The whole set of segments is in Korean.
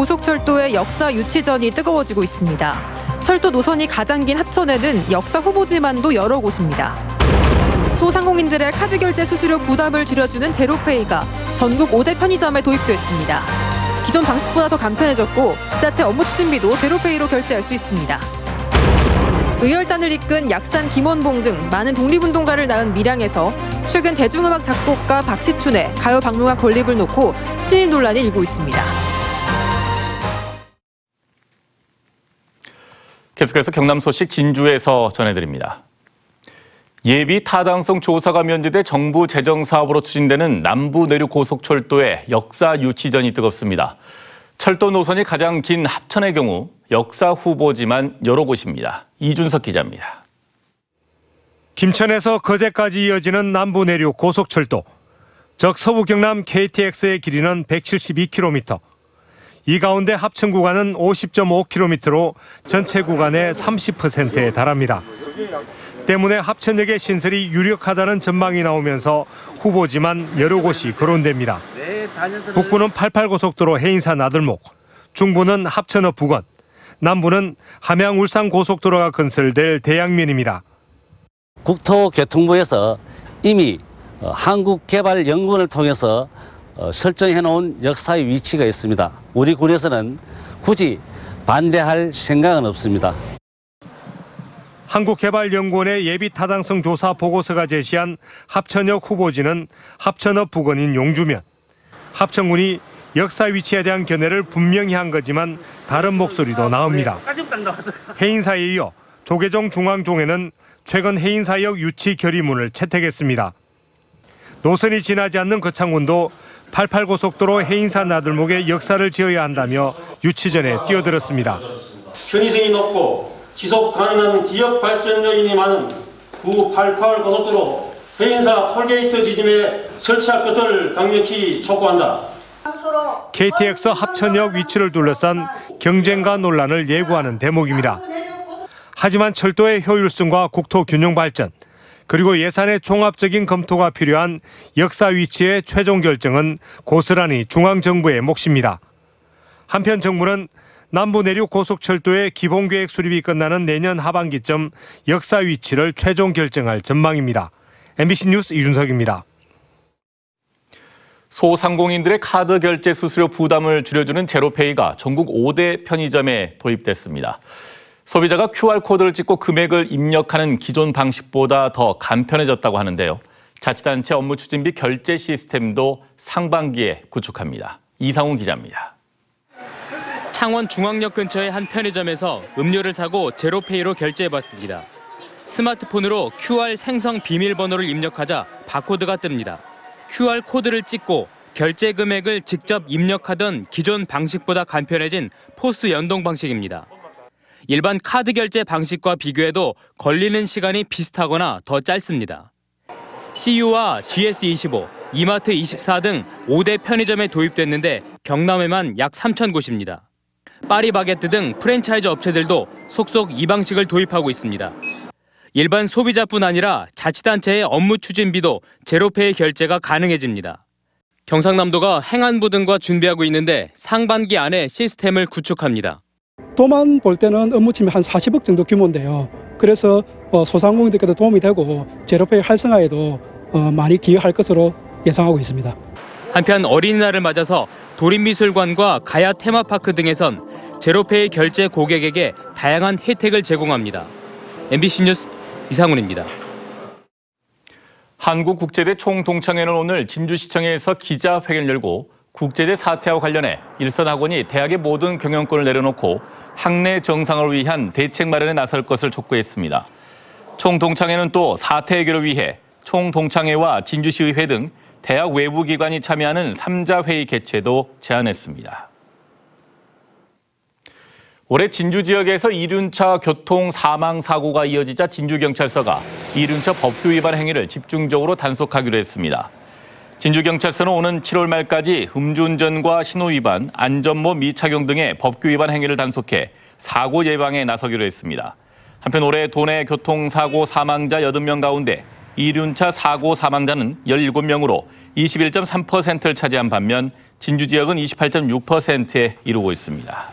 고속철도의 역사 유치전이 뜨거워지고 있습니다. 철도 노선이 가장 긴 합천에는 역사 후보지만도 여러 곳입니다. 소상공인들의 카드 결제 수수료 부담을 줄여주는 제로페이가 전국 5대 편의점에 도입됐습니다. 기존 방식보다 더 간편해졌고 지자체 업무 추진비도 제로페이로 결제할 수 있습니다. 의열단을 이끈 약산 김원봉 등 많은 독립운동가를 낳은 밀양에서 최근 대중음악 작곡가 박시춘의 가요 박물관 건립을 놓고 친일 논란이 일고 있습니다. 계속해서 경남 소식 진주에서 전해드립니다. 예비 타당성 조사가 면제돼 정부 재정 사업으로 추진되는 남부 내륙 고속철도의 역사 유치전이 뜨겁습니다. 철도 노선이 가장 긴 합천의 경우 역사 후보지만 여러 곳입니다. 이준석 기자입니다. 김천에서 거제까지 이어지는 남부 내륙 고속철도. 즉 서부 경남 KTX의 길이는 172km. 이 가운데 합천 구간은 50.5km로 전체 구간의 30%에 달합니다. 때문에 합천역의 신설이 유력하다는 전망이 나오면서 후보지만 여러 곳이 거론됩니다. 북부는 88고속도로 해인사 나들목, 중부는 합천읍 부근, 남부는 함양 울산 고속도로가 건설될 대양면입니다. 국토교통부에서 이미 한국개발연구원을 통해서 설정해 놓은 역사의 위치가 있습니다. 우리 군에서는 굳이 반대할 생각은 없습니다. 한국개발연구원의 예비 타당성 조사 보고서가 제시한 합천역 후보지는 합천읍 부근인 용주면. 합천군이 역사 위치에 대한 견해를 분명히 한 거지만 다른 목소리도 나옵니다. 해인사에 이어 조계종 중앙종회는 최근 해인사역 유치 결의문을 채택했습니다. 노선이 지나지 않는 거창군도 88고속도로 해인사 나들목에 역사를 지어야 한다며 유치전에 뛰어들었습니다. 편의성이 높고 지속 가능한 지역 발전 요인이 많은 구 88고속도로 해인사 톨게이트 지점에 설치할 것을 강력히 촉구한다. KTX 합천역 위치를 둘러싼 경쟁과 논란을 예고하는 대목입니다. 하지만 철도의 효율성과 국토 균형 발전, 그리고 예산의 종합적인 검토가 필요한 역사 위치의 최종 결정은 고스란히 중앙정부의 몫입니다. 한편 정부는 남부 내륙 고속철도의 기본계획 수립이 끝나는 내년 하반기쯤 역사 위치를 최종 결정할 전망입니다. MBC 뉴스 이준석입니다. 소상공인들의 카드 결제 수수료 부담을 줄여주는 제로페이가 전국 5대 편의점에 도입됐습니다. 소비자가 QR코드를 찍고 금액을 입력하는 기존 방식보다 더 간편해졌다고 하는데요. 자치단체 업무 추진비 결제 시스템도 상반기에 구축합니다. 이상훈 기자입니다. 창원 중앙역 근처의 한 편의점에서 음료를 사고 제로페이로 결제해봤습니다. 스마트폰으로 QR 생성 비밀번호를 입력하자 바코드가 뜹니다. QR코드를 찍고 결제 금액을 직접 입력하던 기존 방식보다 간편해진 포스 연동 방식입니다. 일반 카드 결제 방식과 비교해도 걸리는 시간이 비슷하거나 더 짧습니다. CU와 GS25, 이마트24 등 5대 편의점에 도입됐는데 경남에만 약 3,000곳입니다. 파리바게뜨 등 프랜차이즈 업체들도 속속 이 방식을 도입하고 있습니다. 일반 소비자뿐 아니라 자치단체의 업무 추진비도 제로페이 결제가 가능해집니다. 경상남도가 행안부 등과 준비하고 있는데 상반기 안에 시스템을 구축합니다. 도만 볼 때는 업무 침해 한 40억 정도 규모인데요. 그래서 소상공인들께도 도움이 되고 제로페이 활성화에도 많이 기여할 것으로 예상하고 있습니다. 한편 어린이날을 맞아서 도립미술관과 가야 테마파크 등에선 제로페이 결제 고객에게 다양한 혜택을 제공합니다. MBC 뉴스 이상훈입니다. 한국국제대 총동창회는 오늘 진주시청에서 기자회견을 열고 국제대 사태와 관련해 일선학원이 대학의 모든 경영권을 내려놓고 학내 정상을 위한 대책 마련에 나설 것을 촉구했습니다. 총동창회는 또 사태 해결을 위해 총동창회와 진주시의회 등 대학 외부기관이 참여하는 3자 회의 개최도 제안했습니다. 올해 진주 지역에서 이륜차 교통 사망 사고가 이어지자 진주경찰서가 이륜차 법규 위반 행위를 집중적으로 단속하기로 했습니다. 진주경찰서는 오는 7월 말까지 음주운전과 신호위반, 안전모 미착용 등의 법규 위반 행위를 단속해 사고 예방에 나서기로 했습니다. 한편 올해 도내 교통사고 사망자 80명 가운데 이륜차 사고 사망자는 17명으로 21.3%를 차지한 반면 진주 지역은 28.6%에 이르고 있습니다.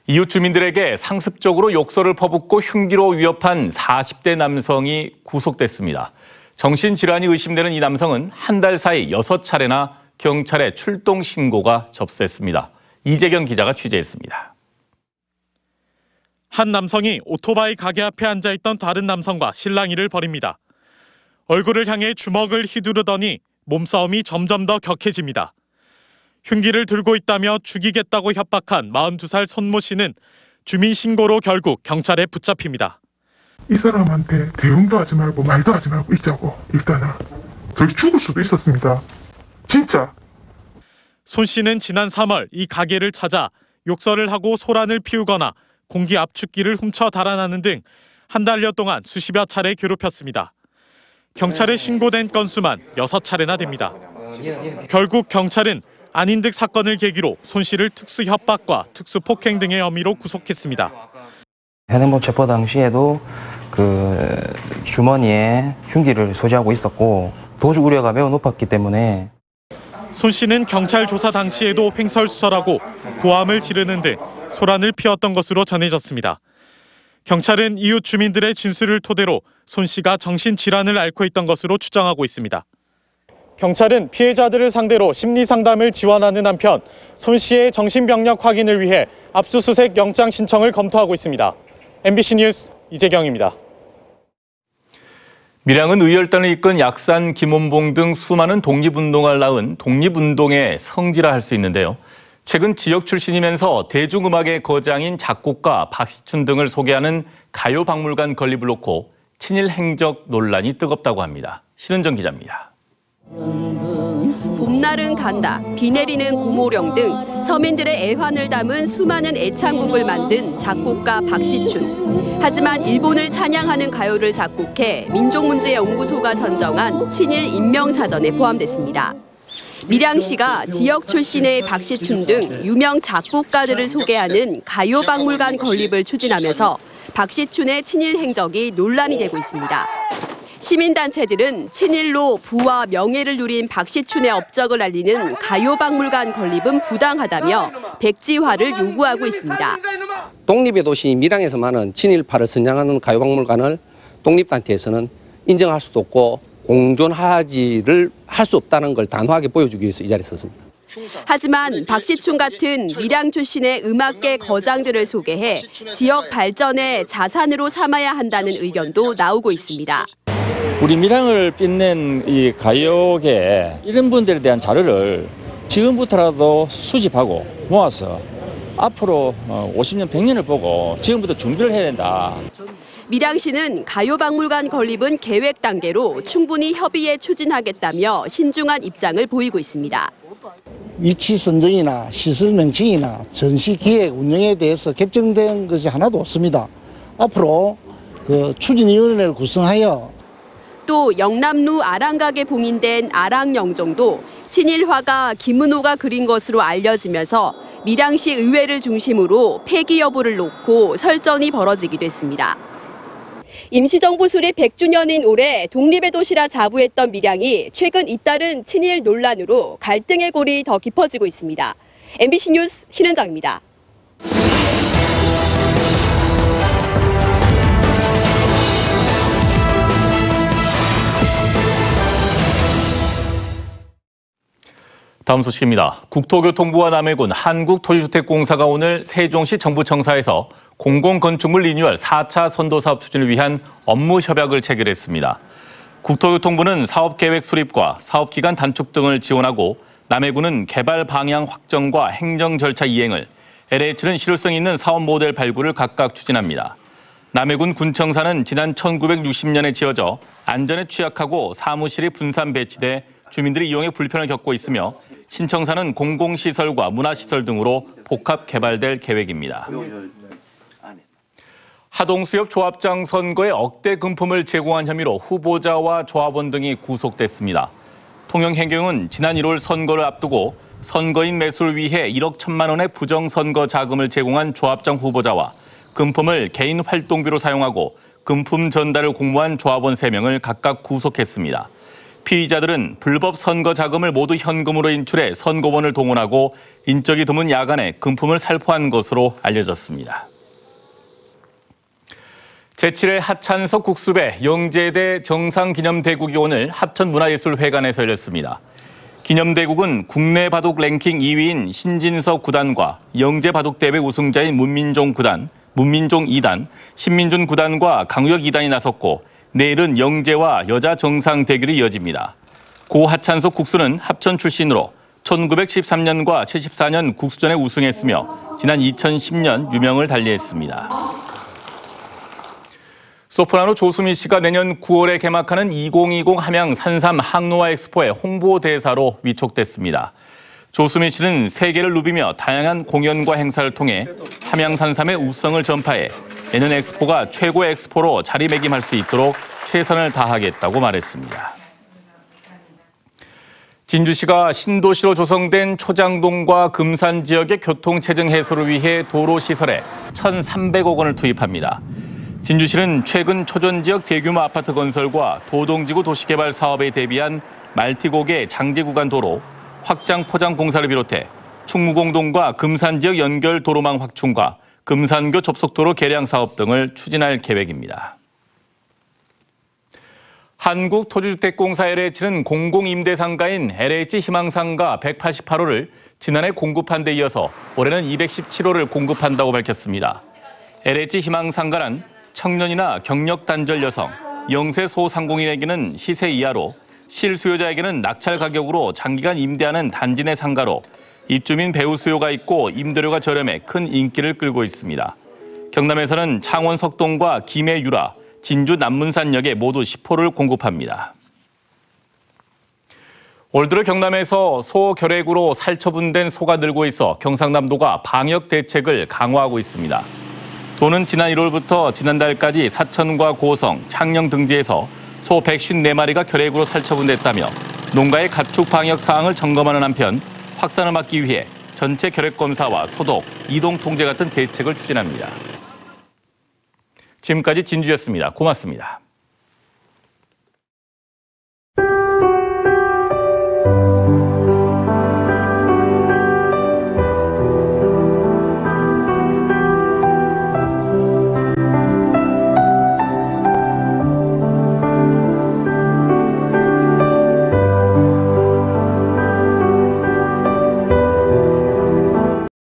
이웃 주민들에게 상습적으로 욕설을 퍼붓고 흉기로 위협한 40대 남성이 구속됐습니다. 정신질환이 의심되는 이 남성은 한 달 사이 6차례나 경찰에 출동 신고가 접수했습니다. 이재경 기자가 취재했습니다. 한 남성이 오토바이 가게 앞에 앉아있던 다른 남성과 실랑이를 벌입니다. 얼굴을 향해 주먹을 휘두르더니 몸싸움이 점점 더 격해집니다. 흉기를 들고 있다며 죽이겠다고 협박한 42살 손모 씨는 주민 신고로 결국 경찰에 붙잡힙니다. 이 사람한테 대응도 하지 말고 말도 하지 말고 있자고. 일단은 저기 죽을 수도 있었습니다. 진짜. 손 씨는 지난 3월 이 가게를 찾아 욕설을 하고 소란을 피우거나 공기 압축기를 훔쳐 달아나는 등 한 달여 동안 수십여 차례 괴롭혔습니다. 경찰에 신고된 건수만 6차례나 됩니다. 결국 경찰은 아닌 듯 사건을 계기로 손 씨를 특수 협박과 특수 폭행 등의 혐의로 구속했습니다. 현행범 체포 당시에도 주머니에 흉기를 소지하고 있었고 도주 우려가 매우 높았기 때문에 손 씨는 경찰 조사 당시에도 횡설수설하고 고함을 지르는 등 소란을 피웠던 것으로 전해졌습니다. 경찰은 이웃 주민들의 진술을 토대로 손 씨가 정신질환을 앓고 있던 것으로 추정하고 있습니다. 경찰은 피해자들을 상대로 심리상담을 지원하는 한편 손 씨의 정신병력 확인을 위해 압수수색 영장 신청을 검토하고 있습니다. MBC 뉴스 이재경입니다. 밀양은 의열단을 이끈 약산, 김원봉 등 수많은 독립운동가를 낳은 독립운동의 성지라 할 수 있는데요. 최근 지역 출신이면서 대중음악의 거장인 작곡가 박시춘 등을 소개하는 가요박물관 건립을 놓고 친일 행적 논란이 뜨겁다고 합니다. 신은정 기자입니다. 봄날은 간다, 비 내리는 고모령 등 서민들의 애환을 담은 수많은 애창곡을 만든 작곡가 박시춘. 하지만 일본을 찬양하는 가요를 작곡해 민족문제연구소가 선정한 친일 인명사전에 포함됐습니다. 밀양시가 지역 출신의 박시춘 등 유명 작곡가들을 소개하는 가요박물관 건립을 추진하면서 박시춘의 친일 행적이 논란이 되고 있습니다. 시민단체들은 친일로 부와 명예를 누린 박시춘의 업적을 알리는 가요박물관 건립은 부당하다며 백지화를 요구하고 있습니다. 독립의 도시 밀양에서만은 친일파를 선양하는 가요박물관을 독립단체에서는 인정할 수도 없고 공존하지를 할 수 없다는 걸 단호하게 보여주기 위해서 이 자리에 섰습니다. 하지만 박시춘 같은 밀양 출신의 음악계 거장들을 소개해 지역 발전의 자산으로 삼아야 한다는 의견도 나오고 있습니다. 우리 밀양을 빛낸 이 가요계 이런 분들에 대한 자료를 지금부터라도 수집하고 모아서 앞으로 50년, 100년을 보고 지금부터 준비를 해야 된다. 밀양시는 가요박물관 건립은 계획 단계로 충분히 협의해 추진하겠다며 신중한 입장을 보이고 있습니다. 위치 선정이나 시설 명칭이나 전시 기획 운영에 대해서 결정된 것이 하나도 없습니다. 앞으로 추진위원회를 구성하여 또 영남루 아랑각에 봉인된 아랑영종도 친일화가 김은호가 그린 것으로 알려지면서 밀양시 의회를 중심으로 폐기 여부를 놓고 설전이 벌어지기도 했습니다. 임시정부 수립 100주년인 올해 독립의 도시라 자부했던 밀양이 최근 잇따른 친일 논란으로 갈등의 골이 더 깊어지고 있습니다. MBC 뉴스 신은정입니다. 다음 소식입니다. 국토교통부와 남해군 한국토지주택공사가 오늘 세종시 정부청사에서 공공건축물 리뉴얼 4차 선도사업 추진을 위한 업무 협약을 체결했습니다. 국토교통부는 사업계획 수립과 사업기간 단축 등을 지원하고 남해군은 개발 방향 확정과 행정 절차 이행을, LH는 실효성 있는 사업 모델 발굴을 각각 추진합니다. 남해군 군청사는 지난 1960년에 지어져 안전에 취약하고 사무실이 분산 배치돼 주민들이 이용에 불편을 겪고 있으며 신청사는 공공시설과 문화시설 등으로 복합 개발될 계획입니다. 하동수협 조합장 선거에 억대 금품을 제공한 혐의로 후보자와 조합원 등이 구속됐습니다. 통영행경은 지난 1월 선거를 앞두고 선거인 매수를 위해 1억 1천만 원의 부정선거 자금을 제공한 조합장 후보자와 금품을 개인 활동비로 사용하고 금품 전달을 공모한 조합원 3명을 각각 구속했습니다. 피의자들은 불법 선거 자금을 모두 현금으로 인출해 선거원을 동원하고 인적이 드문 야간에 금품을 살포한 것으로 알려졌습니다. 제7회 하찬석 국수배 영재대 정상기념대국이 오늘 합천문화예술회관에서 열렸습니다. 기념대국은 국내 바둑 랭킹 2위인 신진석 구단과 영재 바둑대회 우승자인 문민종 구단, 문민종 2단, 신민준 구단과 강우혁 2단이 나섰고 내일은 영재와 여자 정상 대결이 이어집니다. 고 하찬석 국수는 합천 출신으로 1913년과 74년 국수전에 우승했으며 지난 2010년 유명을 달리했습니다. 소프라노 조수미 씨가 내년 9월에 개막하는 2020 함양 산삼 항노화 엑스포의 홍보대사로 위촉됐습니다. 조수미 씨는 세계를 누비며 다양한 공연과 행사를 통해 함양 산삼의 우수성을 전파해 내년 엑스포가 최고의 엑스포로 자리매김할 수 있도록 최선을 다하겠다고 말했습니다. 진주시가 신도시로 조성된 초장동과 금산 지역의 교통체증 해소를 위해 도로시설에 1,300억 원을 투입합니다. 진주시는 최근 초전 지역 대규모 아파트 건설과 도동지구 도시개발 사업에 대비한 말티곡의 장제 구간 도로, 확장 포장 공사를 비롯해 충무공동과 금산 지역 연결 도로망 확충과 금산교 접속도로 개량 사업 등을 추진할 계획입니다. 한국토지주택공사 LH는 공공임대상가인 LH 희망상가 188호를 지난해 공급한 데 이어서 올해는 217호를 공급한다고 밝혔습니다. LH 희망상가란 청년이나 경력 단절 여성, 영세 소상공인에게는 시세 이하로, 실수요자에게는 낙찰 가격으로 장기간 임대하는 단지 내 상가로 입주민 배우 수요가 있고 임대료가 저렴해 큰 인기를 끌고 있습니다. 경남에서는 창원 석동과 김해 유라, 진주 남문산역에 모두 10호를 공급합니다. 올 들어 경남에서 소 결핵으로 살처분된 소가 늘고 있어 경상남도가 방역 대책을 강화하고 있습니다. 도는 지난 1월부터 지난달까지 사천과 고성, 창녕 등지에서 소 154마리가 결핵으로 살처분됐다며 농가의 가축 방역 사항을 점검하는 한편 확산을 막기 위해 전체 결핵 검사와 소독, 이동 통제 같은 대책을 추진합니다. 지금까지 진주였습니다. 고맙습니다.